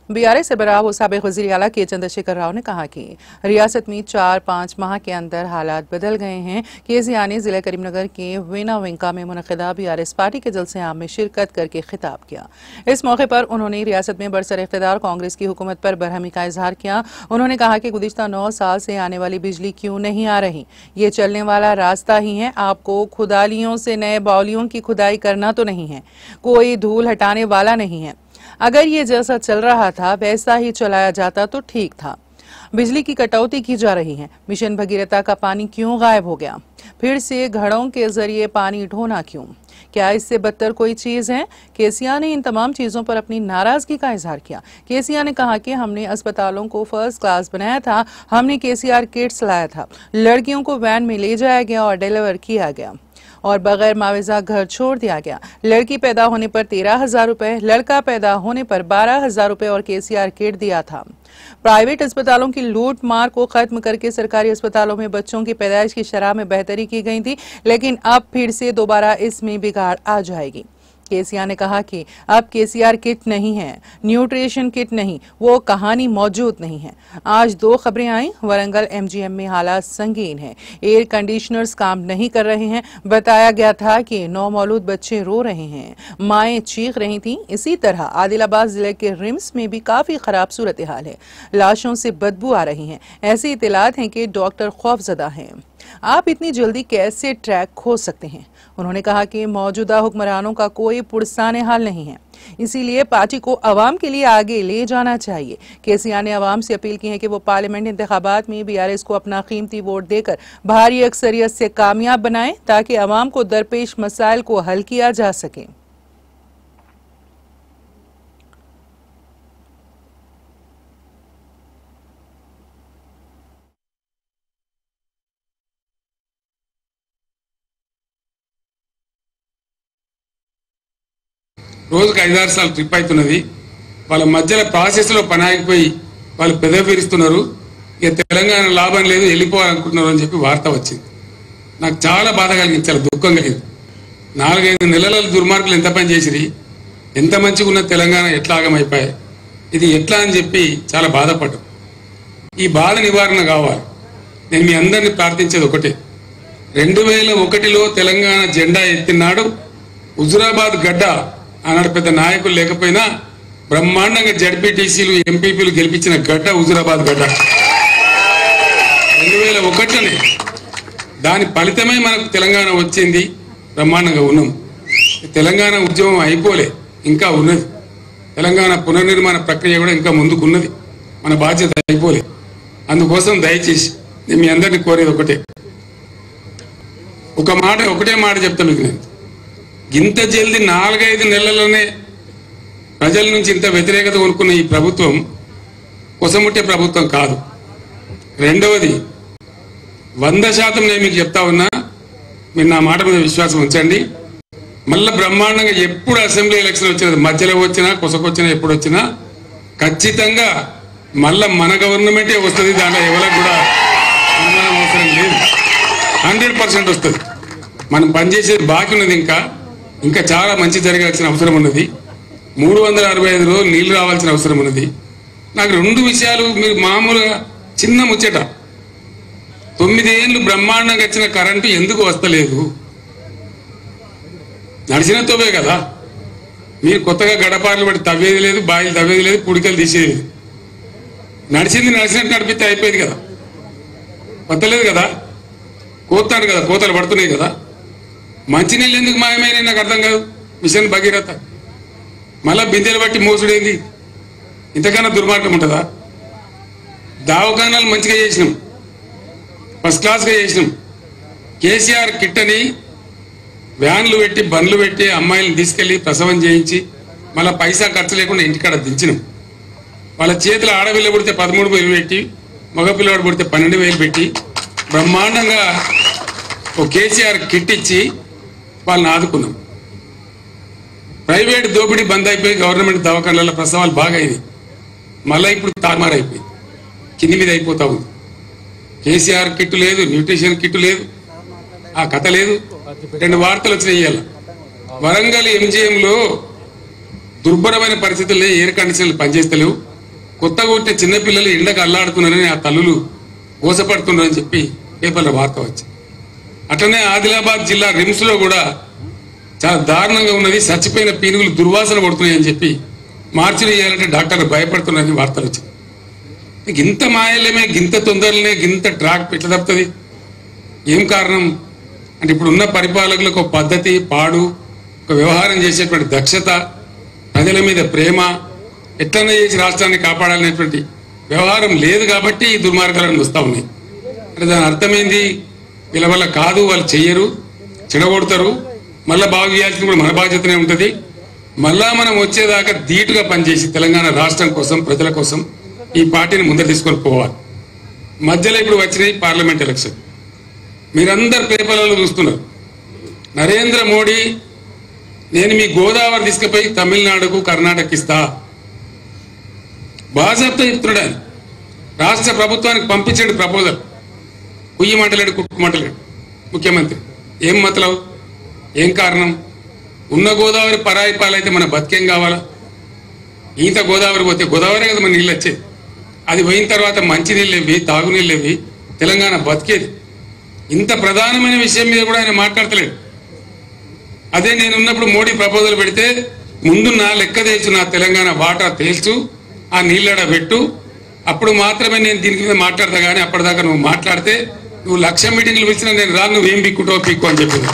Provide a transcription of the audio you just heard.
BRS से बराब साबिक वज़ीर आला के चंद्रशेखर राव ने कहा कि रियासत में 4-5 माह के अंदर हालात बदल गए हैं। केसीआर ने जिला करीमनगर के वीना विंका में मुनक़िदा बीआरएस पार्टी के जलसे आम में शिरकत करके खिताब किया। इस मौके पर उन्होंने रियासत में बरसर इख्तिदार कांग्रेस की हुकूमत पर बरहमी का इजहार किया। उन्होंने कहा कि गुज़िश्ता 9 साल से आने वाली बिजली क्यों नहीं आ रही, ये चलने वाला रास्ता ही है। आपको खुदालियों से नए बाउलियों की खुदाई करना तो नहीं है, कोई धूल हटाने वाला नहीं है। अगर ये जैसा चल रहा था वैसा ही चलाया जाता तो ठीक था। बिजली की कटौती की जा रही है। मिशन भगीरथा का पानी क्यों गायब हो गया? फिर से घड़ों के जरिए पानी ढोना क्यों? क्या इससे बदतर कोई चीज है? केसीआर ने इन तमाम चीजों पर अपनी नाराजगी का इजहार किया। केसीआर ने कहा कि हमने अस्पतालों को फर्स्ट क्लास बनाया था, हमने केसीआर किट्स लाया था, लड़कियों को वैन में ले जाया गया और डिलीवर किया गया और बगैर मुआवजा घर छोड़ दिया गया। लड़की पैदा होने पर 13,000 रुपए, लड़का पैदा होने पर 12,000 रुपए और केसीआर किट दिया था। प्राइवेट अस्पतालों की लूट मार को खत्म करके सरकारी अस्पतालों में बच्चों की पैदाइश की शरह में बेहतरी की गई थी, लेकिन अब फिर से दोबारा इसमें बिगाड़ आ जाएगी। केसीआर ने कहा कि अब केसीआर किट नहीं है, न्यूट्रिशन किट नहीं, वो कहानी मौजूद नहीं है। आज 2 खबरें आई, वरंगल एमजीएम में हालात संगीन है, एयर कंडीशनर्स काम नहीं कर रहे हैं। बताया गया था कि 9 मौलूद बच्चे रो रहे हैं, माएं चीख रही थीं। इसी तरह आदिलाबाद जिले के रिम्स में भी काफी खराब सूरत हाल है, लाशों से बदबू आ रही है। ऐसी इत्तलात हैं कि डॉक्टर खौफजदा हैं। आप इतनी जल्दी कैसे ट्रैक खो सकते हैं? उन्होंने कहा कि मौजूदा हुक्मरानों का कोई पुरसाने हाल नहीं है, इसीलिए पार्टी को अवाम के लिए आगे ले जाना चाहिए। केसीआर ने अवाम से अपील की है कि वो पार्लियामेंट इंतखाबात में बीआरएस को अपना कीमती वोट देकर भारी अक्सरियत से कामयाब बनाएं, ताकि अवाम को दरपेश मसाइल को हल किया जा सके। రోజుకు 5-6 సార్లు ట్రిప్ అవుతున్నది. వాళ్ళ మధ్యలో ప్రాసెస్లో పని ఆగిపోయి వాళ్ళు పెదవిరుస్తున్నారు. ఇక తెలంగాణ లాభం లేదు, వెళ్ళిపోవాలనుకుంటున్నారు అని చెప్పి వార్త వచ్చింది. నాకు చాలా బాధ కలిగింది, చాలా దుఃఖం కలిగింది. 4-5 నెలల దుర్మార్గులు ఎంత పని చేసిరి, ఎంత మంచిగా ఉన్న తెలంగాణ ఎట్లా ఆగమైపోయాయి, ఇది ఎట్లా అని చెప్పి చాలా బాధపడ్డాం. ఈ బాధ నివారణ కావాలి. నేను మీ అందరినీ ప్రార్థించేది ఒకటే, 2001లో తెలంగాణ జెండా ఎత్తినాడు హుజురాబాద్ గడ్డ ఆనాడు పెద్ద నాయకులు లేకపోయినా బ్రహ్మాండంగా జడ్పీటీసీలు ఎంపీపీలు గెలిపించిన గడ్డ హుజురాబాద్ గడ్డ 2001లోనే. దాని ఫలితమే మనకు తెలంగాణ వచ్చింది, బ్రహ్మాండంగా ఉన్నాం. తెలంగాణ ఉద్యమం అయిపోలే, ఇంకా ఉన్నది. తెలంగాణ పునర్నిర్మాణ ప్రక్రియ కూడా ఇంకా ముందుకున్నది, మన బాధ్యత అయిపోలే. అందుకోసం దయచేసి నేను మీ అందరినీ కోరేది ఒకటే, ఒకటే మాట చెప్తాను మీకు. నేను ఇంత జల్దీ 4-5 నెలల్లోనే ప్రజల నుంచి ఇంత వ్యతిరేకత కొనుక్కున్న ఈ ప్రభుత్వం కొసముట్టే ప్రభుత్వం కాదు. రెండవది, 100% నేను మీకు చెప్తా ఉన్నా, మీరు నా మాట మీద విశ్వాసం ఉంచండి. మళ్ళీ బ్రహ్మాండంగా ఎప్పుడు అసెంబ్లీ ఎలక్షన్ వచ్చినది, మధ్యలో వచ్చినా కొసకొచ్చినా ఎప్పుడు వచ్చినా ఖచ్చితంగా మళ్ళీ మన గవర్నమెంటే వస్తుంది. దాంట్లో ఎవరికి కూడా అనుమానం అవసరం లేదు, 100% వస్తుంది. మనం పనిచేసేది బాకీ ఉన్నది, ఇంకా చాలా మంచి జరగాల్సిన అవసరం ఉన్నది. 365 రోజులు నీళ్లు రావాల్సిన అవసరం ఉన్నది. నాకు 2 విషయాలు మీరు మామూలుగా చిన్న ముచ్చట, 9 ఏళ్ళు బ్రహ్మాండంగా వచ్చిన కరెంటు ఎందుకు వస్తలేదు? నడిచిన తోవే కదా. మీరు కొత్తగా గడపార్లు పడి తవ్వేది లేదు, బాయిలు తవ్వేది లేదు, పుడికలు తీసేది లేదు. నడిచినట్టు నడిపితే అయిపోయింది కదా, వస్తలేదు కదా, కోతాడు కదా, కోతలు పడుతున్నాయి కదా. మంచినీళ్ళు ఎందుకు మాయమైన నాకు అర్థం కాదు. మిషన్ భగీరథ మళ్ళా బిందెలు బట్టి మోసుడేంది? ఇంతకన్నా దుర్మార్గం ఉంటుందా? దవాఖానాలు మంచిగా చేసినాం, ఫస్ట్ క్లాస్గా చేసినాం. కేసీఆర్ కిట్ అని వ్యాన్లు పెట్టి బండ్లు పెట్టి అమ్మాయిలను తీసుకెళ్లి ప్రసవం చేయించి మళ్ళీ పైసా ఖర్చు లేకుండా ఇంటికాడ దించినాం. వాళ్ళ చేతిలో ఆడపిల్ల పుడితే 13,000 పెట్టి, మగపిల్లవాడు పుడితే 12,000 పెట్టి బ్రహ్మాండంగా ఓ కేసీఆర్ కిట్ ఇచ్చి వాళ్ళని ఆదుకున్నాం. ప్రైవేట్ దోపిడీ బంద్ అయిపోయి గవర్నమెంట్ దవాఖానాల ప్రసవాలు బాగా అయినాయి. మళ్ళీ ఇప్పుడు తారుమారు అయిపోయి కింది మీద అయిపోతా ఉంది. కేసీఆర్ కిట్టు లేదు, న్యూట్రిషన్ కిట్టు లేదు, ఆ కథ లేదు. 2 వార్తలు వచ్చినాయి ఇవాళ. వరంగల్ ఎంజీఎంలో దుర్భరమైన పరిస్థితుల్లో ఎయిర్ కండిషన్లు పనిచేస్తలేవు, కొత్తగా పుట్టే చిన్నపిల్లలు ఎండకు అల్లాడుతున్నారని ఆ తల్లులు మోసపడుతున్నారని చెప్పి పేపర్లో వార్త వచ్చింది. అట్లనే ఆదిలాబాద్ జిల్లా రిమ్స్లో కూడా చాలా దారుణంగా ఉన్నది, చచ్చిపోయిన పీనుగులు దుర్వాసన పడుతున్నాయని చెప్పి మార్చిలు చేయాలంటే డాక్టర్లు భయపడుతున్నారని వార్తలు వచ్చింది. గింత మాయలేమే, గింత తొందరలనే, గింత ట్రాక్ ఎట్లా తప్పుతుంది? ఏం కారణం అంటే ఇప్పుడున్న పరిపాలకులకు ఒక పద్ధతి, పాడు, ఒక వ్యవహారం చేసేటువంటి దక్షత, ప్రజల మీద ప్రేమ, ఎట్లన్నా చేసి రాష్ట్రాన్ని కాపాడాలనేటువంటి వ్యవహారం లేదు కాబట్టి ఈ దుర్మార్గాలను వస్తూ ఉన్నాయి. అంటే దాని అర్థమైంది, వీళ్ళ వల్ల కాదు, వాళ్ళు చెయ్యరు, చెడగొడతారు, మళ్ళీ బాగు చేయాల్సింది కూడా మన బాధ్యతనే ఉంటుంది. మళ్ళా మనం వచ్చేదాకా ధీటుగా పనిచేసి తెలంగాణ రాష్ట్రం కోసం, ప్రజల కోసం ఈ పార్టీని ముందర తీసుకొని పోవాలి. మధ్యలో ఇప్పుడు వచ్చినాయి పార్లమెంట్ ఎలక్షన్. మీరందరు పేపర్లలో చూస్తున్నారు. నరేంద్ర మోడీ నేను మీ గోదావరి తీసుకుపోయి తమిళనాడుకు, కర్ణాటక ఇస్తా బాజాబ్తో చెప్తున్నాడు. ఆయన రాష్ట్ర ప్రభుత్వానికి పంపించాడు ప్రపోజల్. కుయ్యమంటలేడు, కుట్టుమంటలేడు ముఖ్యమంత్రి. ఏం మతలవు, ఏం కారణం? ఉన్న గోదావరి పరాయి పాలైతే మన బతికేం కావాలా? ఈత గోదావరి పోతే గోదావరి కదా మన నీళ్ళు వచ్చేది. అది పోయిన తర్వాత మంచినీళ్ళు ఇవి, తాగునీళ్ళు ఇవి, తెలంగాణ బతికేది. ఇంత ప్రధానమైన విషయం మీద కూడా ఆయన మాట్లాడతలేడు. అదే నేనున్నప్పుడు మోడీ ప్రపోజల్ పెడితే ముందు నా లెక్క తేల్చు, నా తెలంగాణ వాటా తేల్చు, ఆ నీళ్ళడ పెట్టు, అప్పుడు మాత్రమే నేను దీని మీద మాట్లాడతా. కానీ అప్పటిదాకా నువ్వు మాట్లాడితే నువ్వు 1,00,000 మీటింగ్లు పిలిచినా నేను రాను, నువ్వేం పిక్కుంటావు పిక్కు అని చెప్పింది.